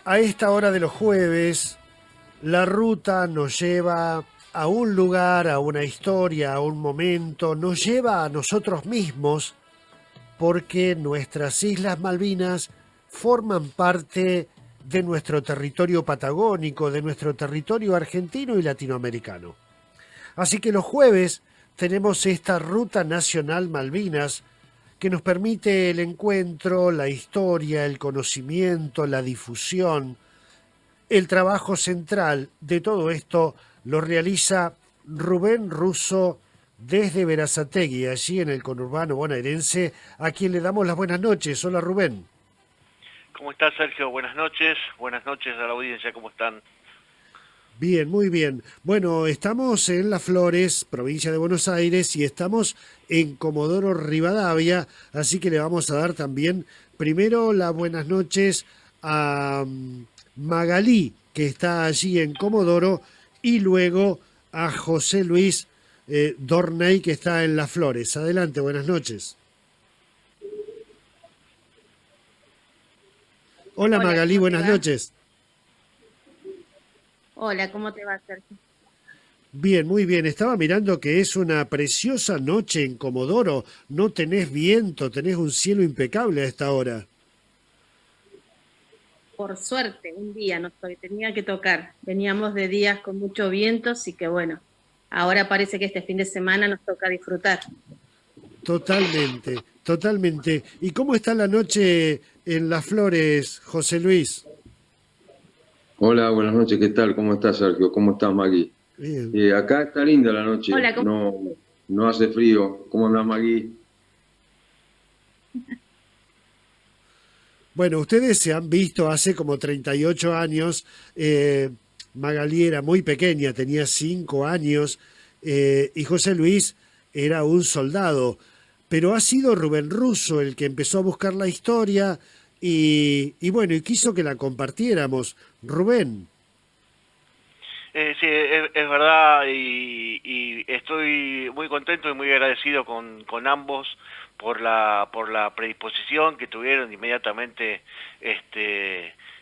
A esta hora de los jueves, la ruta nos lleva a un lugar, a una historia, a un momento, nos lleva a nosotros mismos porque nuestras Islas Malvinas forman parte de nuestro territorio patagónico, de nuestro territorio argentino y latinoamericano. Así que los jueves tenemos esta Ruta Nacional Malvinas que nos permite el encuentro, la historia, el conocimiento, la difusión. El trabajo central de todo esto lo realiza Rubén Russo desde Berazategui, allí en el conurbano bonaerense, a quien le damos las buenas noches. Hola, Rubén. ¿Cómo estás, Sergio? Buenas noches. Buenas noches a la audiencia. ¿Cómo están? Bien, muy bien. Bueno, estamos en Las Flores, provincia de Buenos Aires, y estamos en Comodoro Rivadavia, así que le vamos a dar también primero las buenas noches a Magalí, que está allí en Comodoro, y luego a José Luis Dorney, que está en Las Flores. Adelante, buenas noches. Hola Hola, Magalí, ¿cómo te buenas va? noches. Hola, ¿cómo te va, Sergio? Bien, muy bien. Estaba mirando que es una preciosa noche en Comodoro. No tenés viento, tenés un cielo impecable a esta hora. Por suerte, un día tenía que tocar. Veníamos de días con mucho viento, así que bueno, ahora parece que este fin de semana nos toca disfrutar. Totalmente, totalmente. ¿Y cómo está la noche en Las Flores, José Luis? Hola, buenas noches, ¿qué tal? ¿Cómo estás, Sergio? ¿Cómo estás, Magui? Bien. Acá está linda la noche, Hola, ¿cómo? no hace frío. ¿Cómo andás, Magui? Bueno, ustedes se han visto hace como 38 años. Magalí era muy pequeña, tenía 5 años, y José Luis era un soldado. Pero ha sido Rubén Russo el que empezó a buscar la historia y bueno, y quiso que la compartiéramos. Rubén, Sí, es verdad y estoy muy contento y muy agradecido con ambos por la predisposición que tuvieron inmediatamente.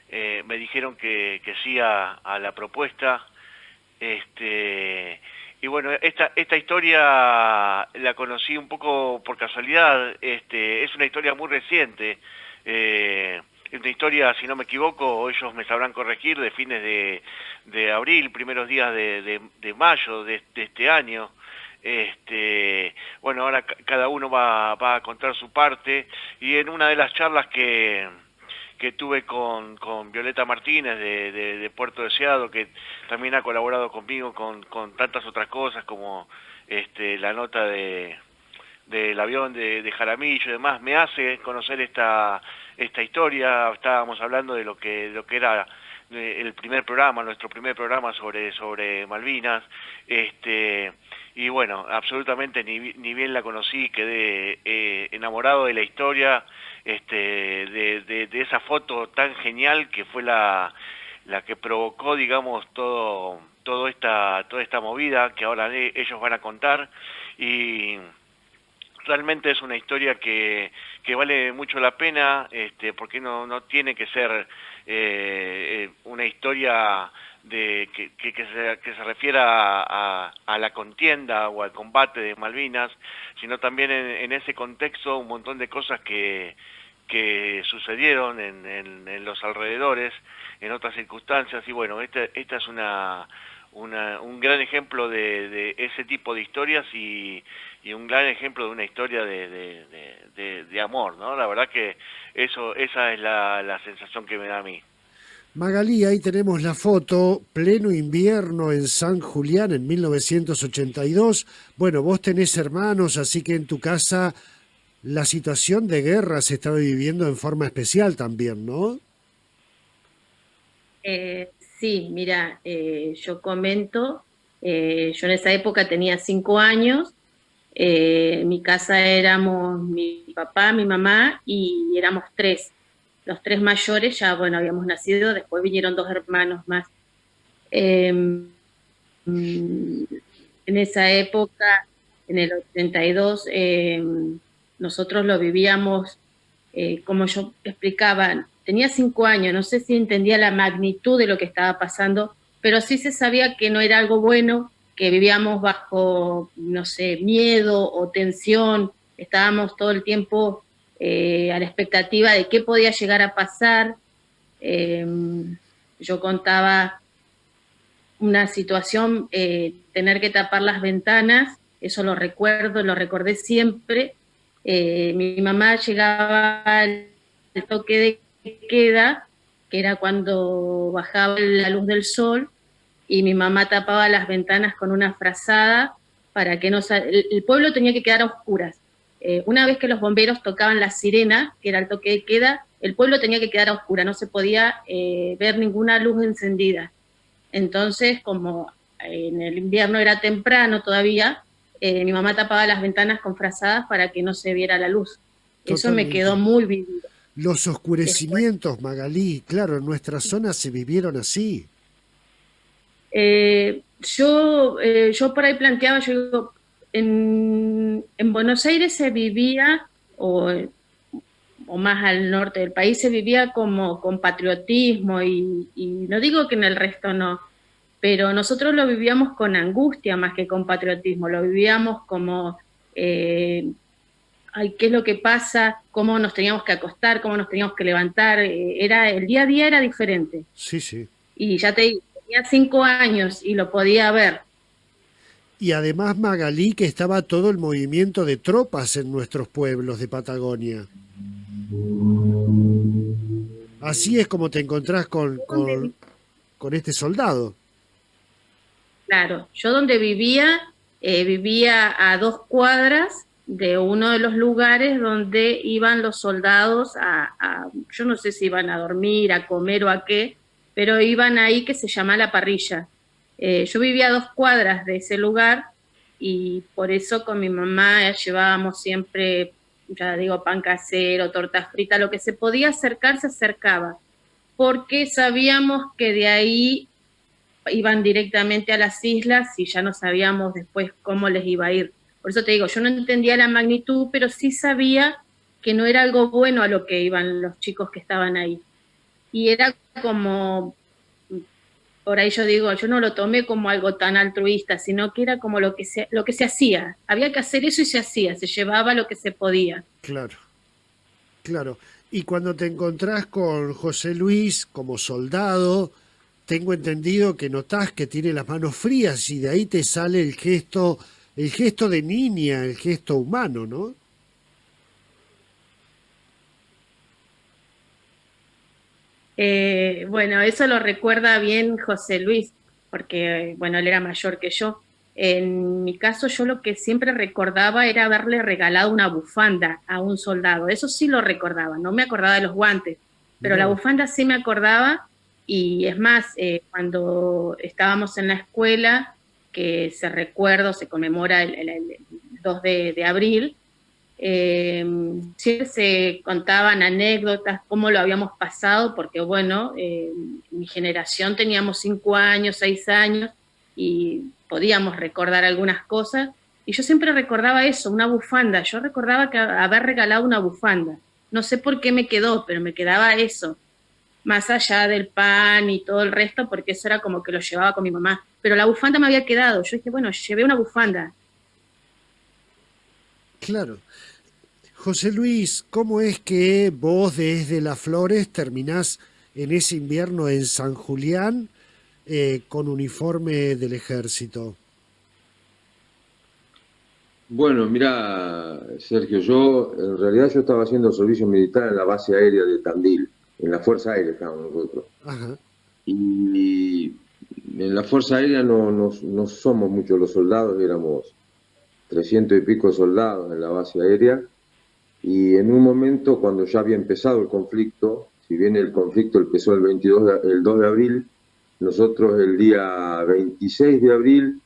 Me dijeron que sí a la propuesta. Este, y bueno, esta historia la conocí un poco por casualidad. Es una historia muy reciente. Es una historia, si no me equivoco, ellos me sabrán corregir, de fines de abril, primeros días de mayo de este año. Bueno, ahora cada uno va a contar su parte, y en una de las charlas que tuve con Violeta Martínez de Puerto Deseado, que también ha colaborado conmigo con tantas otras cosas como la nota del avión de Jaramillo y demás, me hace conocer esta historia. Estábamos hablando de lo que era el primer programa, nuestro primer programa sobre Malvinas. Y bueno, absolutamente ni bien la conocí, quedé enamorado de la historia, de esa foto tan genial que fue la que provocó, digamos, toda esta movida que ahora ellos van a contar. Y realmente es una historia que vale mucho la pena, porque no tiene que ser una historia que se refiera a la contienda o al combate de Malvinas, sino también en ese contexto un montón de cosas que sucedieron en los alrededores, en otras circunstancias. Y bueno, esta es un gran ejemplo de ese tipo de historias, y un gran ejemplo de una historia de amor, ¿no? La verdad que esa es la sensación que me da a mí. Magalí, ahí tenemos la foto, pleno invierno en San Julián en 1982. Bueno, vos tenés hermanos, así que en tu casa la situación de guerra se estaba viviendo en forma especial también, ¿no? Sí, mira, yo comento, yo en esa época tenía 5 años. En mi casa éramos mi papá, mi mamá y éramos tres. Los tres mayores ya, bueno, habíamos nacido, después vinieron dos hermanos más. Eh, mm, en esa época, en el 82, nosotros lo vivíamos, como yo explicaba. tenía 5 años, no sé si entendía la magnitud de lo que estaba pasando, pero sí se sabía que no era algo bueno, que vivíamos bajo, no sé, miedo o tensión, estábamos todo el tiempo a la expectativa de qué podía llegar a pasar. Eh, yo contaba una situación, tener que tapar las ventanas, eso lo recuerdo, lo recordé siempre. Mi mamá llegaba al toque de queda, que era cuando bajaba la luz del sol, y mi mamá tapaba las ventanas con una frazada para que no... El pueblo tenía que quedar a oscuras. Una vez que los bomberos tocaban la sirena, que era el toque de queda, el pueblo tenía que quedar a oscuras, no se podía ver ninguna luz encendida. Entonces, como en el invierno era temprano todavía, mi mamá tapaba las ventanas con frazadas para que no se viera la luz. Eso me Totalmente. quedó muy vivido. Los Después, oscurecimientos, Magalí, claro, en nuestra zona se vivieron así. yo por ahí planteaba, yo digo, en Buenos Aires se vivía, o más al norte del país, se vivía como con patriotismo, y no digo que en el resto no, pero nosotros lo vivíamos con angustia más que con patriotismo, lo vivíamos como, ay, ¿qué es lo que pasa? ¿Cómo nos teníamos que acostar? ¿Cómo nos teníamos que levantar? El día a día era diferente. Sí, sí. Y ya te digo, tenía 5 años y lo podía ver. Y además, Magalí, que estaba todo el movimiento de tropas en nuestros pueblos de Patagonia. Así es como te encontrás con este soldado. Claro, yo donde vivía, vivía a 2 cuadras de uno de los lugares donde iban los soldados yo no sé si iban a dormir, a comer o a qué, pero iban ahí, que se llama La Parrilla. Yo vivía a 2 cuadras de ese lugar, y por eso con mi mamá llevábamos siempre, ya digo, pan casero, torta frita, lo que se podía acercar se acercaba, porque sabíamos que de ahí iban directamente a las islas y ya no sabíamos después cómo les iba a ir. Por eso te digo, yo no entendía la magnitud, pero sí sabía que no era algo bueno a lo que iban los chicos que estaban ahí. Y era como, por ahí yo digo, yo no lo tomé como algo tan altruista, sino que era como lo que se hacía. Había que hacer eso y se hacía, se llevaba lo que se podía. Claro, claro. Y cuando te encontrás con José Luis como soldado, tengo entendido que notás que tiene las manos frías y de ahí te sale el gesto de niña, el gesto humano, ¿no? Bueno, eso lo recuerda bien José Luis, porque, bueno, él era mayor que yo. En mi caso, yo lo que siempre recordaba era haberle regalado una bufanda a un soldado. Eso sí lo recordaba, no me acordaba de los guantes, pero la Mirá, bufanda sí me acordaba. Y es más, cuando estábamos en la escuela, que se conmemora el 2 de abril, siempre se contaban anécdotas, cómo lo habíamos pasado, porque bueno, mi generación teníamos 5 años, 6 años, y podíamos recordar algunas cosas, y yo siempre recordaba eso, una bufanda. Yo recordaba que haber regalado una bufanda, no sé por qué me quedó, pero me quedaba eso, más allá del pan y todo el resto, porque eso era como que lo llevaba con mi mamá, pero la bufanda me había quedado. Yo dije, bueno, llevé una bufanda. claro. José Luis, ¿cómo es que vos desde Las Flores terminás en ese invierno en San Julián con uniforme del ejército? Bueno, mira, Sergio, yo en realidad yo estaba haciendo servicio militar en la base aérea de Tandil, en la Fuerza Aérea estábamos nosotros. Ajá, Y en la Fuerza Aérea no somos muchos los soldados, éramos 300 y pico de soldados en la base aérea. Y en un momento, cuando ya había empezado el conflicto, si bien el conflicto empezó el 2 de abril, nosotros el día 26 de abril,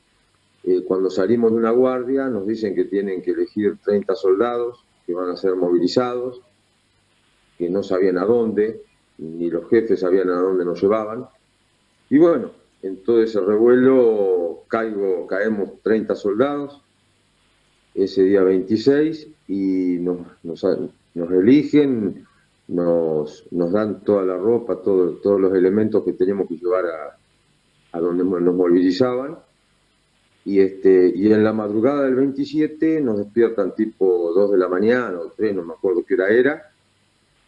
cuando salimos de una guardia, nos dicen que tienen que elegir 30 soldados que van a ser movilizados, que no sabían a dónde, ni los jefes sabían a dónde nos llevaban. Y bueno, en todo ese revuelo caemos 30 soldados ese día 26 y nos eligen nos dan toda la ropa, todos los elementos que teníamos que llevar a donde nos movilizaban. Y en la madrugada del 27 nos despiertan tipo 2 de la mañana o 3, no me acuerdo qué hora era,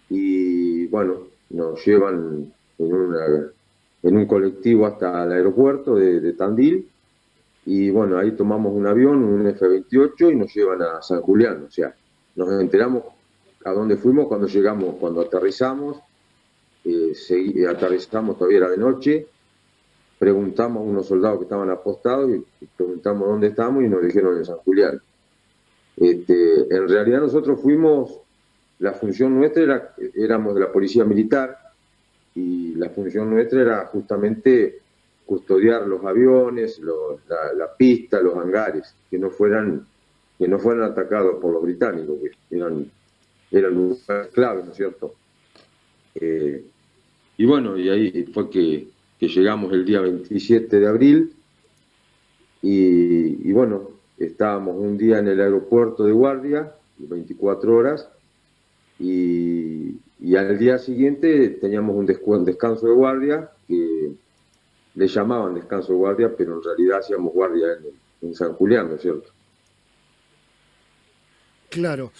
y bueno, nos llevan en un colectivo hasta el aeropuerto de Tandil, y bueno, ahí tomamos un avión, un F-28, y nos llevan a San Julián. O sea, nos enteramos a dónde fuimos cuando llegamos, cuando aterrizamos, aterrizamos, todavía era de noche, preguntamos a unos soldados que estaban apostados y preguntamos dónde estamos y nos dijeron en San Julián. En realidad nosotros fuimos, la función nuestra éramos de la policía militar, y la función nuestra era justamente custodiar los aviones, la pista, los hangares, que no fueran atacados por los británicos, que eran lugares claves, ¿no es cierto? Y bueno, y ahí fue que llegamos el día 27 de abril, y bueno, estábamos un día en el aeropuerto de guardia, 24 horas, y al día siguiente teníamos un descanso de guardia, que le llamaban descanso de guardia, pero en realidad hacíamos guardia en San Julián, ¿no es cierto? Claro.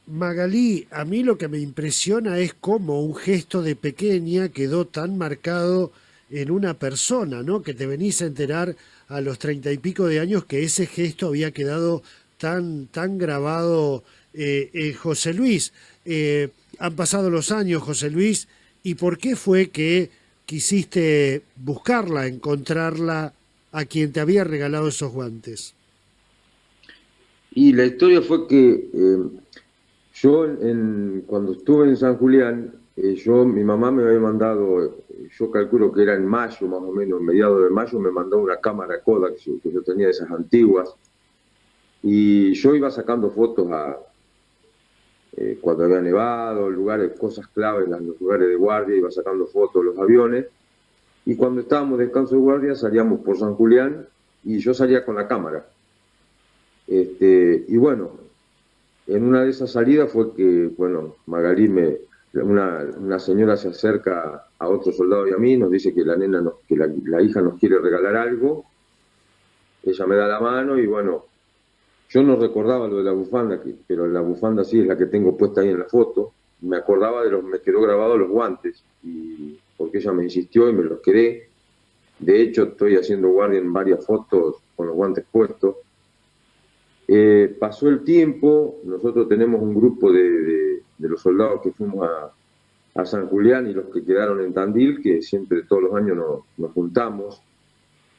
Magalí, a mí lo que me impresiona es cómo un gesto de pequeña quedó tan marcado en una persona, ¿no? Que te venís a enterar a los 30 y pico de años que ese gesto había quedado tan grabado en José Luis. Han pasado los años, José Luis, ¿y por qué fue que quisiste buscarla, encontrarla a quien te había regalado esos guantes? Y la historia fue que yo cuando estuve en San Julián, mi mamá me había mandado, yo calculo que era en mayo, más o menos, mediados de mayo, me mandó una cámara Kodak que yo tenía de esas antiguas, y yo iba sacando fotos cuando había nevado, lugares, cosas claves, los lugares de guardia, iba sacando fotos de los aviones, y cuando estábamos de descanso de guardia salíamos por San Julián, y yo salía con la cámara. Y bueno, en una de esas salidas fue que, bueno, Magalí una señora se acerca a otro soldado y a mí, nos dice que la hija nos quiere regalar algo. Ella me da la mano y bueno, yo no recordaba lo de la bufanda, pero la bufanda sí es la que tengo puesta ahí en la foto. Me acordaba me quedó grabado los guantes, porque ella me insistió y me los quedé. De hecho, estoy haciendo guardia en varias fotos con los guantes puestos. Pasó el tiempo, nosotros tenemos un grupo de los soldados que fuimos a San Julián y los que quedaron en Tandil, que siempre todos los años nos juntamos,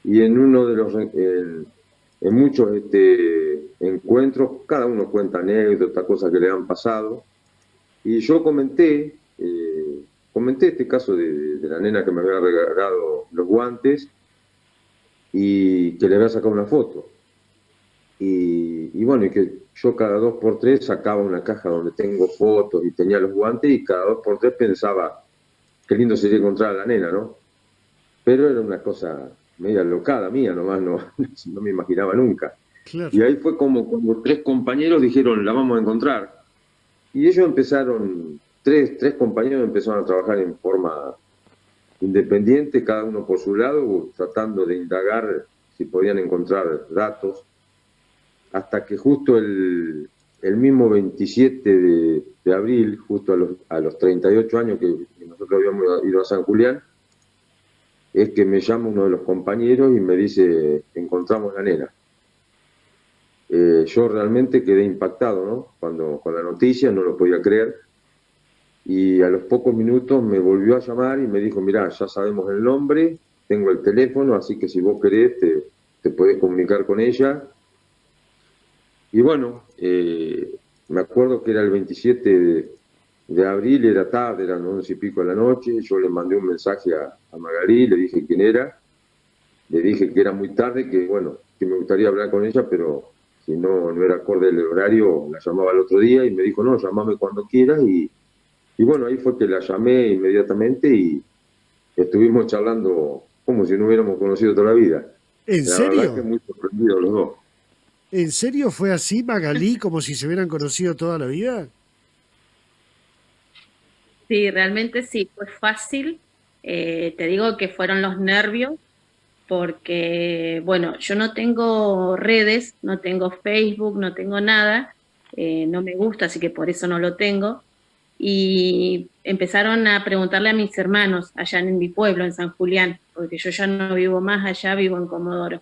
y en muchos encuentros, cada uno cuenta anécdotas, cosas que le han pasado, y yo comenté este caso de la nena que me había regalado los guantes y que le había sacado una foto. Y bueno, y que yo cada 2x3 sacaba una caja donde tengo fotos y tenía los guantes, y cada 2x3 pensaba, qué lindo sería encontrar a la nena, ¿no? Pero era una cosa media locada mía, nomás no me imaginaba nunca. Claro. Y ahí fue como 3 compañeros dijeron, la vamos a encontrar. Y ellos empezaron, tres compañeros empezaron a trabajar en forma independiente, cada uno por su lado, tratando de indagar si podían encontrar datos, hasta que justo el mismo 27 de abril, justo a los 38 años que nosotros habíamos ido a San Julián, es que me llama uno de los compañeros y me dice, encontramos la nena. Yo realmente quedé impactado, ¿no? Con la noticia, no lo podía creer. Y a los pocos minutos me volvió a llamar y me dijo, mirá, ya sabemos el nombre, tengo el teléfono, así que si vos querés te podés comunicar con ella. Y bueno, me acuerdo que era el 27 de abril, era tarde, eran 11 y pico de la noche, yo le mandé un mensaje a Magalí, le dije quién era, le dije que era muy tarde, que bueno, que me gustaría hablar con ella, pero si no era acorde el horario, la llamaba el otro día, y me dijo, no, llamame cuando quieras, y bueno, ahí fue que la llamé inmediatamente y estuvimos charlando como si no hubiéramos conocido toda la vida. ¿En La serio? verdad que muy sorprendidos los dos. ¿En serio fue así, Magalí, como si se hubieran conocido toda la vida? Sí, realmente sí, fue fácil. Te digo que fueron los nervios, porque, bueno, yo no tengo redes, no tengo Facebook, no tengo nada, no me gusta, así que por eso no lo tengo. Y empezaron a preguntarle a mis hermanos allá en mi pueblo, en San Julián, porque yo ya no vivo más allá, vivo en Comodoro.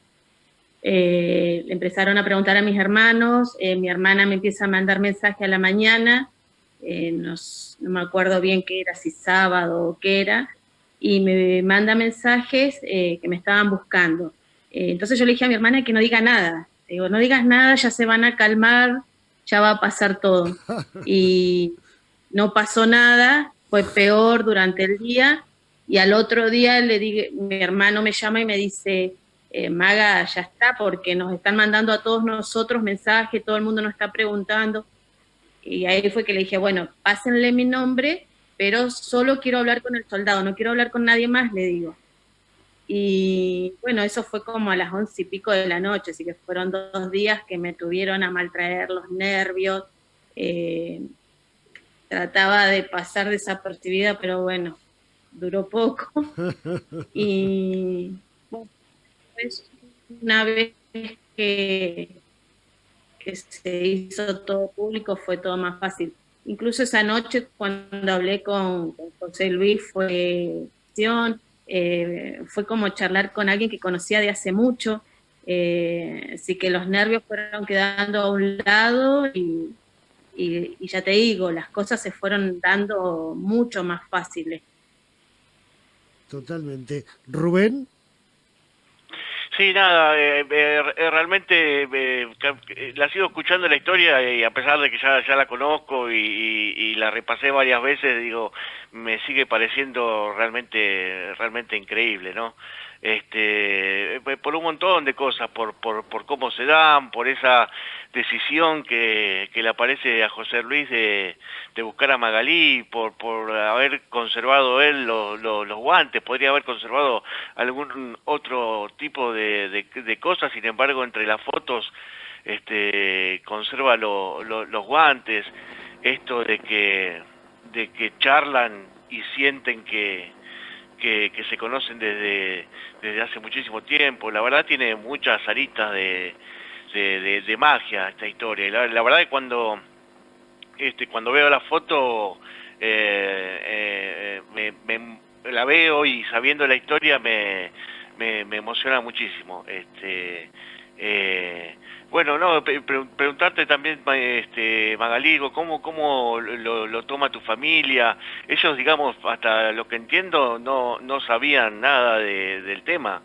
Le empezaron a preguntar a mis hermanos, mi hermana me empieza a mandar mensaje a la mañana, no me acuerdo bien qué era, si sábado o qué era, y me manda mensajes que me estaban buscando. Entonces yo le dije a mi hermana que no diga nada, digo, no digas nada, ya se van a calmar, ya va a pasar todo. Y no pasó nada, fue peor durante el día, y al otro día le dije, mi hermano me llama y me dice, Maga, ya está, porque nos están mandando a todos nosotros mensajes, todo el mundo nos está preguntando. Y ahí fue que le dije, bueno, pásenle mi nombre, pero solo quiero hablar con el soldado, no quiero hablar con nadie más, le digo. Y bueno, eso fue como a las 11:00 de la noche, así que fueron 2 días que me tuvieron a maltraer los nervios. Eh, Trataba de pasar desapercibida, pero bueno, duró poco. Y bueno, pues, una vez que, que se hizo todo público fue todo más fácil. Incluso esa noche cuando hablé con José Luis fue como charlar con alguien que conocía de hace mucho, así que los nervios fueron quedando a un lado y ya te digo, las cosas se fueron dando mucho más fáciles. Totalmente. Rubén, Sí, nada, realmente la sigo escuchando la historia y a pesar de que ya la conozco y la repasé varias veces, digo, me sigue pareciendo realmente increíble, ¿no? Por un montón de cosas, por cómo se dan, por esa decisión que le aparece a José Luis de buscar a Magalí, por haber conservado él los guantes, podría haber conservado algún otro tipo de cosas, sin embargo entre las fotos conserva los guantes, esto de que charlan y sienten que se conocen desde hace muchísimo tiempo. La verdad tiene muchas aristas de magia esta historia, y la verdad que cuando veo la foto la veo y sabiendo la historia me emociona muchísimo. Bueno, no, preguntarte también, Magalí, ¿cómo lo toma tu familia? Ellos, digamos, hasta lo que entiendo, no sabían nada del tema.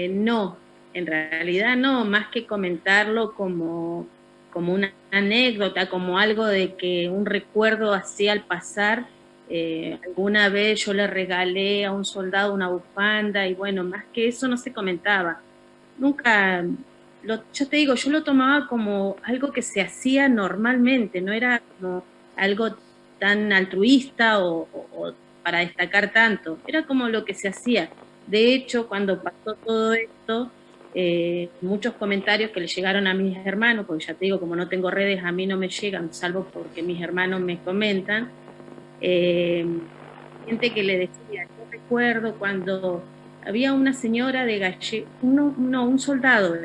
No, en realidad no, más que comentarlo como una anécdota, como algo de que un recuerdo así al pasar. Alguna vez yo le regalé a un soldado una bufanda y bueno, más que eso no se comentaba. Nunca, yo te digo, yo lo tomaba como algo que se hacía normalmente, no era como algo tan altruista o para destacar tanto, era como lo que se hacía. De hecho, cuando pasó todo esto, muchos comentarios que le llegaron a mis hermanos, porque ya te digo, como no tengo redes, a mí no me llegan, salvo porque mis hermanos me comentan, gente que le decía, yo recuerdo cuando había una señora de Gallego, un soldado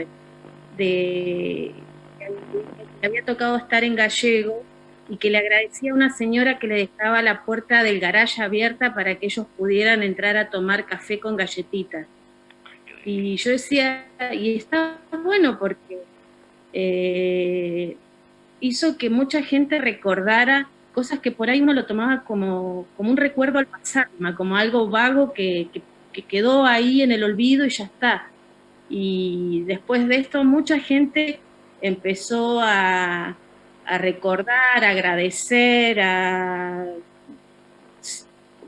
que había tocado estar en Gallego y que le agradecía a una señora que le dejaba la puerta del garaje abierta para que ellos pudieran entrar a tomar café con galletitas. Y yo decía, y está bueno porque hizo que mucha gente recordara cosas que por ahí uno lo tomaba como un recuerdo al pasar, como algo vago que quedó ahí en el olvido y ya está. Y después de esto mucha gente empezó a recordar, a agradecer, ya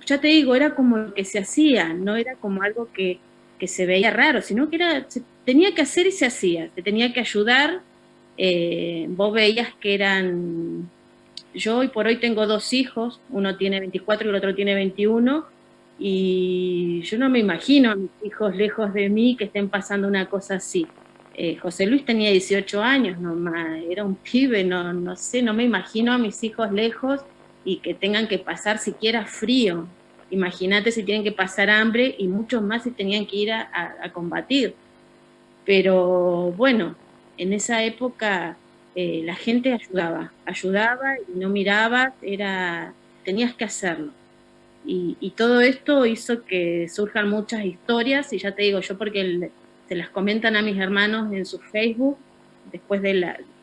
te digo, era como lo que se hacía, no era como algo que se veía raro, sino que se tenía que hacer y se hacía, se tenía que ayudar. Vos veías que eran... Yo hoy por hoy tengo 2 hijos, uno tiene 24 y el otro tiene 21, y yo no me imagino a mis hijos lejos de mí que estén pasando una cosa así. José Luis tenía 18 años nomás, era un pibe, no sé, no me imagino a mis hijos lejos, y que tengan que pasar siquiera frío. Imagínate si tienen que pasar hambre y muchos más si tenían que ir a combatir. Pero bueno, en esa época la gente ayudaba y no miraba, tenías que hacerlo. Y todo esto hizo que surjan muchas historias, y ya te digo, yo porque se las comentan a mis hermanos en su Facebook, después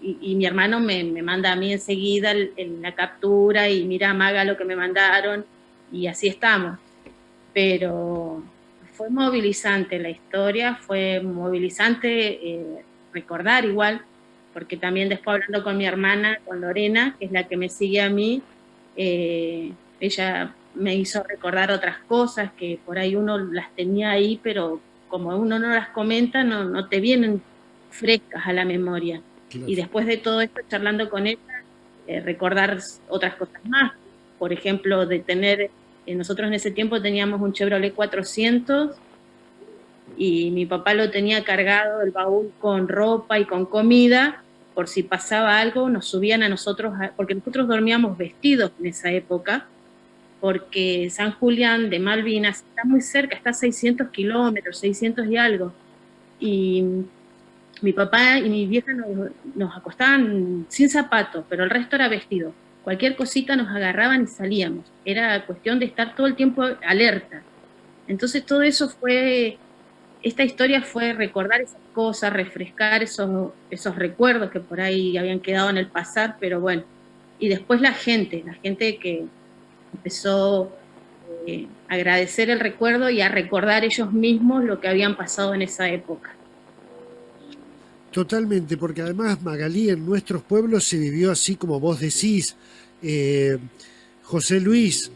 y mi hermano me manda a mí enseguida la captura, y mira, Maga, lo que me mandaron, y así estamos. Pero fue movilizante la historia, fue movilizante recordar igual, porque también después hablando con mi hermana, con Lorena, que es la que me sigue a mí, ella me hizo recordar otras cosas que por ahí uno las tenía ahí, pero como uno no las comenta, no te vienen frescas a la memoria. Claro. Y después de todo esto, charlando con ella, recordar otras cosas más. Por ejemplo, de tener, nosotros en ese tiempo teníamos un Chevrolet 400 y mi papá lo tenía cargado, el baúl, con ropa y con comida, por si pasaba algo, nos subían a nosotros, porque nosotros dormíamos vestidos en esa época, porque San Julián de Malvinas está muy cerca, está a 600 kilómetros, 600 y algo, y mi papá y mi vieja nos acostaban sin zapatos, pero el resto era vestido. Cualquier cosita nos agarraban y salíamos. Era cuestión de estar todo el tiempo alerta. Entonces todo eso esta historia fue recordar esas cosas, refrescar esos recuerdos que por ahí habían quedado en el pasado, pero bueno. Y después la gente que empezó a agradecer el recuerdo y a recordar ellos mismos lo que habían pasado en esa época. Totalmente, porque además, Magalí, en nuestros pueblos se vivió así como vos decís. José Luis,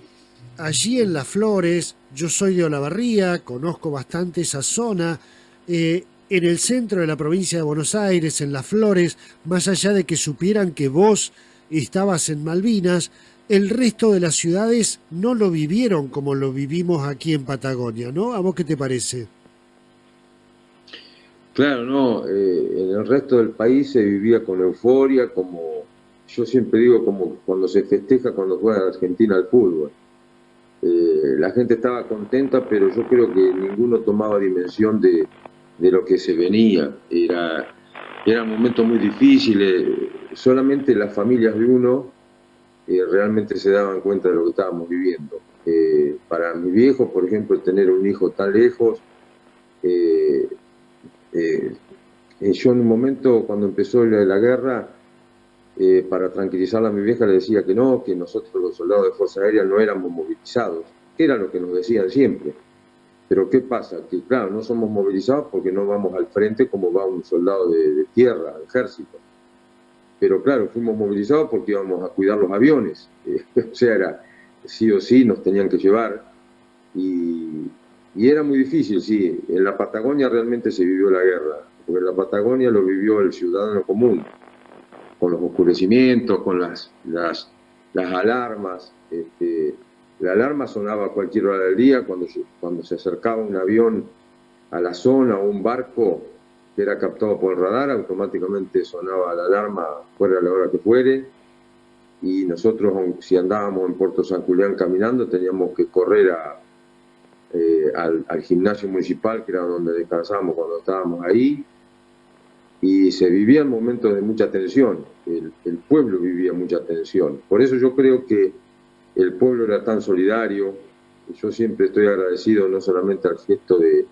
allí en Las Flores, yo soy de Olavarría, conozco bastante esa zona, en el centro de la provincia de Buenos Aires, en Las Flores, más allá de que supieran que vos estabas en Malvinas, el resto de las ciudades no lo vivieron como lo vivimos aquí en Patagonia, ¿no? ¿A vos qué te parece? Claro, no, en el resto del país se vivía con euforia, como yo siempre digo, como cuando se festeja cuando juega Argentina al fútbol. La gente estaba contenta, pero yo creo que ninguno tomaba dimensión de lo que se venía. Eran momentos muy difíciles, solamente las familias de uno realmente se daban cuenta de lo que estábamos viviendo. Para mi viejo, por ejemplo, tener un hijo tan lejos, yo en un momento, cuando empezó la guerra, para tranquilizarla a mi vieja le decía que no, que nosotros los soldados de Fuerza Aérea no éramos movilizados, que era lo que nos decían siempre. Pero ¿qué pasa? Que claro, no somos movilizados porque no vamos al frente como va un soldado de tierra, de ejército. Pero claro, fuimos movilizados porque íbamos a cuidar los aviones. O sea, era sí o sí nos tenían que llevar. Y era muy difícil, sí. En la Patagonia realmente se vivió la guerra, porque en la Patagonia lo vivió el ciudadano común, con los oscurecimientos, con las alarmas. La alarma sonaba a cualquier hora del día cuando se acercaba un avión a la zona o un barco que era captado por el radar, automáticamente sonaba la alarma fuera de la hora que fuere. Y nosotros, si andábamos en Puerto San Julián caminando, teníamos que correr al gimnasio municipal, que era donde descansábamos cuando estábamos ahí, y se vivían momentos de mucha tensión, el pueblo vivía mucha tensión. Por eso yo creo que el pueblo era tan solidario. Yo siempre estoy agradecido no solamente al gesto de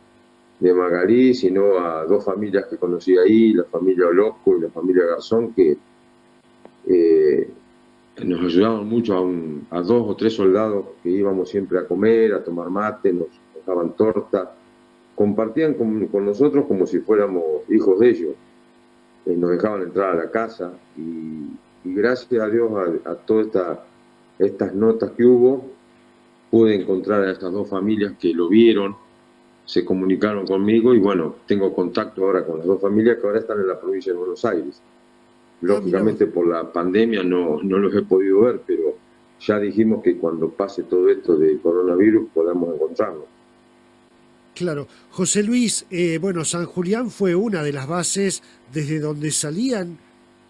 Magalí, sino a dos familias que conocí ahí, la familia Orozco y la familia Garzón, que nos ayudaban mucho a 2 o 3 soldados que íbamos siempre a comer, a tomar mate, nos daban torta, compartían con nosotros como si fuéramos hijos de ellos, nos dejaban entrar a la casa y gracias a Dios a todas estas notas que hubo, pude encontrar a estas 2 familias que lo vieron, se comunicaron conmigo y bueno, tengo contacto ahora con las 2 familias que ahora están en la provincia de Buenos Aires. Lógicamente por la pandemia no los he podido ver, pero ya dijimos que cuando pase todo esto del coronavirus podamos encontrarnos. Claro. José Luis, bueno, San Julián fue una de las bases desde donde salían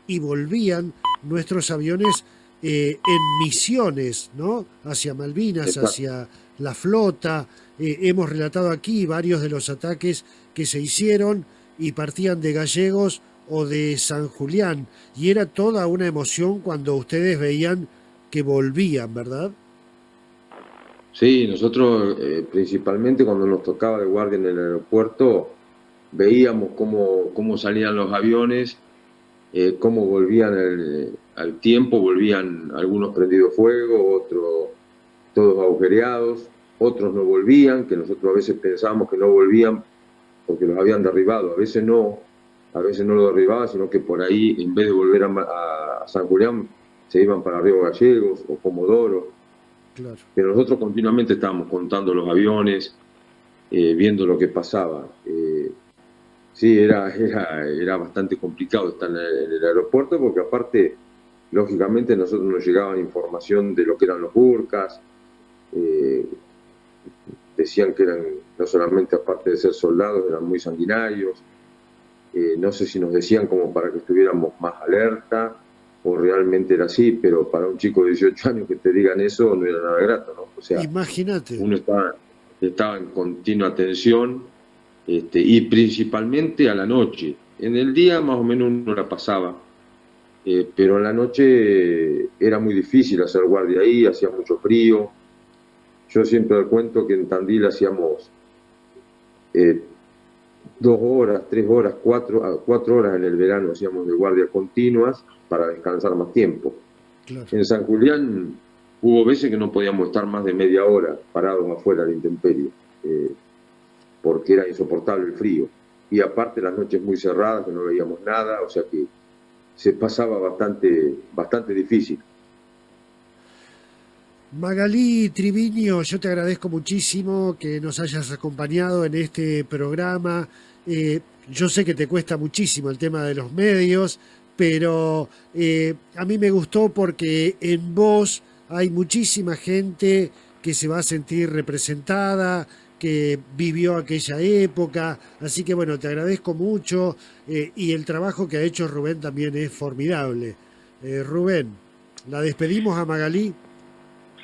y volvían nuestros aviones en misiones, ¿no? Hacia Malvinas, Exacto. hacia la flota. Hemos relatado aquí varios de los ataques que se hicieron y partían de Gallegos o de San Julián. Y era toda una emoción cuando ustedes veían que volvían, ¿verdad? Sí, nosotros principalmente cuando nos tocaba de guardia en el aeropuerto, veíamos cómo salían los aviones, cómo volvían al tiempo, volvían algunos prendidos fuego, otros todos agujereados, otros no volvían, que nosotros a veces pensábamos que no volvían porque los habían derribado, a veces no lo derribaban, sino que por ahí, en vez de volver a San Julián, se iban para Río Gallegos o Comodoro. Claro. Pero nosotros continuamente estábamos contando los aviones, viendo lo que pasaba. Sí, era bastante complicado estar en el aeropuerto porque aparte, lógicamente, nosotros nos llegaban información de lo que eran los burkas. Decían que eran, no solamente aparte de ser soldados, eran muy sanguinarios. No sé si nos decían como para que estuviéramos más alerta o realmente era así, pero para un chico de 18 años que te digan eso no era nada grato, ¿no? O sea, Imagínate. uno estaba en continua tensión, y principalmente a la noche. En el día más o menos uno la pasaba, pero en la noche era muy difícil hacer guardia ahí, hacía mucho frío. Yo siempre cuento que en Tandil hacíamos 2 horas, 3 horas, 4 horas en el verano hacíamos de guardia continuas para descansar más tiempo. Claro. En San Julián hubo veces que no podíamos estar más de media hora parados afuera de la intemperie, porque era insoportable el frío. Y aparte las noches muy cerradas, que no veíamos nada, o sea que se pasaba bastante difícil. Magalí Triviño, yo te agradezco muchísimo que nos hayas acompañado en este programa. Yo sé que te cuesta muchísimo el tema de los medios, pero a mí me gustó porque en vos hay muchísima gente que se va a sentir representada, que vivió aquella época. Así que bueno, te agradezco mucho y el trabajo que ha hecho Rubén también es formidable. Rubén, ¿la despedimos a Magalí?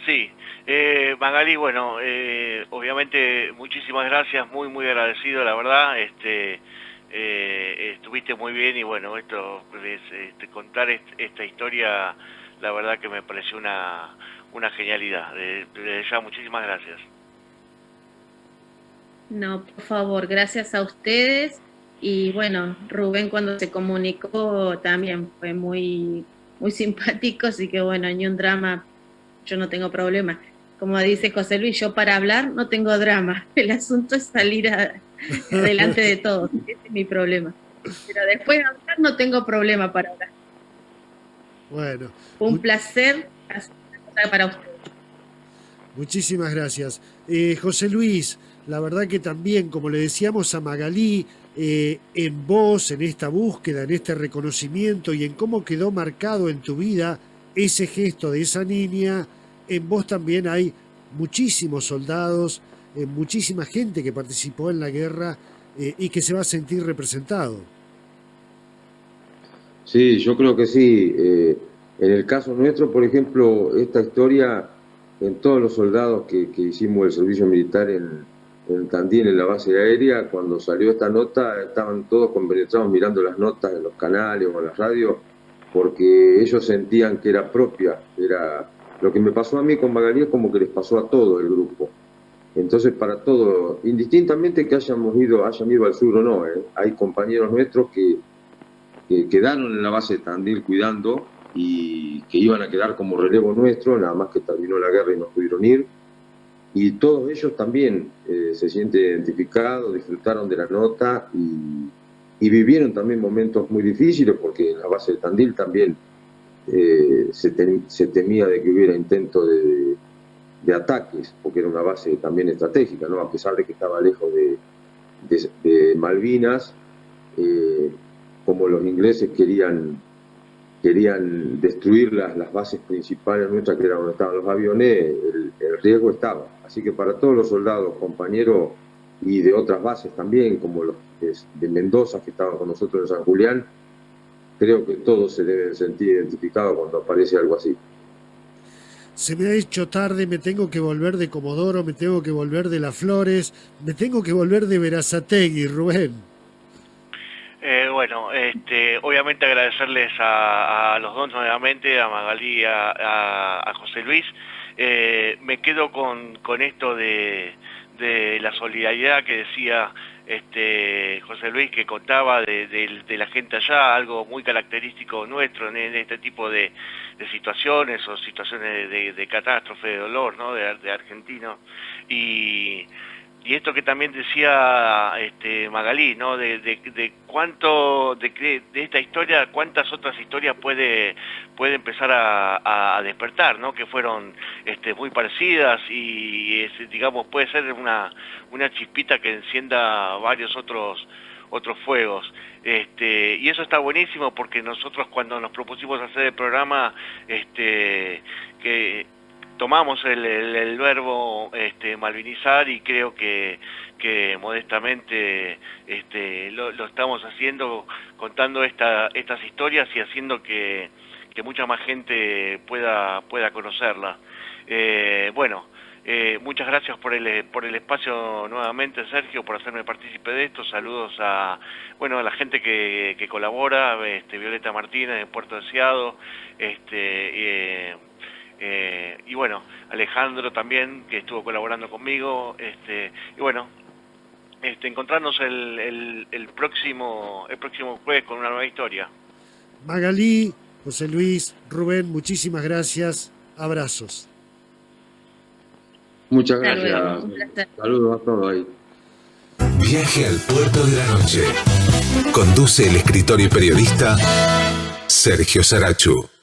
Sí, Magalí, bueno, obviamente muchísimas gracias, muy agradecido, la verdad, estuviste muy bien y bueno, esto contar esta historia, la verdad que me pareció una genialidad. Desde ya, muchísimas gracias. No, por favor, gracias a ustedes. Y bueno, Rubén cuando se comunicó también fue muy simpático, así que bueno, ni un drama, yo no tengo problema. Como dice José Luis, yo para hablar no tengo drama, el asunto es salir adelante de todos, ese es mi problema. Pero después de hablar no tengo problema para hablar. Bueno. Fue un placer hacer una cosa para ustedes. Muchísimas gracias. José Luis, la verdad que también, como le decíamos a Magalí, en vos, en esta búsqueda, en este reconocimiento y en cómo quedó marcado en tu vida ese gesto de esa niña, en vos también hay muchísimos soldados, muchísima gente que participó en la guerra y que se va a sentir representado. Sí, yo creo que sí. En el caso nuestro, por ejemplo, esta historia, en todos los soldados que hicimos el servicio militar en Tandil, en la base aérea, cuando salió esta nota, estaban todos compenetrados mirando las notas en los canales o en las radios, porque ellos sentían que era propia. Lo que me pasó a mí con Magalí es como que les pasó a todo el grupo. Entonces, para todo, indistintamente que hayan ido al sur o no, hay compañeros nuestros que quedaron en la base de Tandil cuidando y que iban a quedar como relevo nuestro, nada más que terminó la guerra y no pudieron ir. Y todos ellos también se sienten identificados, disfrutaron de la nota y vivieron también momentos muy difíciles, porque en la base de Tandil también se temía de que hubiera intento de ataques, porque era una base también estratégica, ¿no? A pesar de que estaba lejos de Malvinas, como los ingleses querían destruir las bases principales nuestras, que era donde estaban los aviones, el riesgo estaba. Así que para todos los soldados, compañeros, y de otras bases también, como los de Mendoza que estaban con nosotros en San Julián, creo que todos se deben sentir identificados cuando aparece algo así. se me ha hecho tarde, me tengo que volver de Comodoro, me tengo que volver de Las Flores, me tengo que volver de Berazategui, Rubén. Bueno, obviamente agradecerles a los dos nuevamente, a Magalí y a José Luis. Me quedo con esto de la solidaridad que decía José Luis, que contaba de la gente allá, algo muy característico nuestro en este tipo de situaciones o situaciones de catástrofe, de dolor, ¿no? de argentino. Y esto que también decía Magalí, ¿no? De cuánto de esta historia, cuántas otras historias puede empezar a despertar, ¿no? Que fueron muy parecidas y digamos puede ser una chispita que encienda varios otros fuegos. Y eso está buenísimo porque nosotros cuando nos propusimos hacer el programa que tomamos el verbo malvinizar, y creo que modestamente lo estamos haciendo, contando estas historias y haciendo que mucha más gente pueda conocerla. Muchas gracias por el espacio nuevamente, Sergio, por hacerme partícipe de esto. Saludos a la gente que colabora, Violeta Martínez de Puerto Deseado, y bueno, Alejandro también, que estuvo colaborando conmigo, encontrarnos el próximo jueves con una nueva historia. Magalí, José Luis, Rubén, muchísimas gracias, abrazos. Muchas gracias. Saludos a todos ahí. Viaje al puerto de la noche. Conduce el escritor y periodista Sergio Sarachu.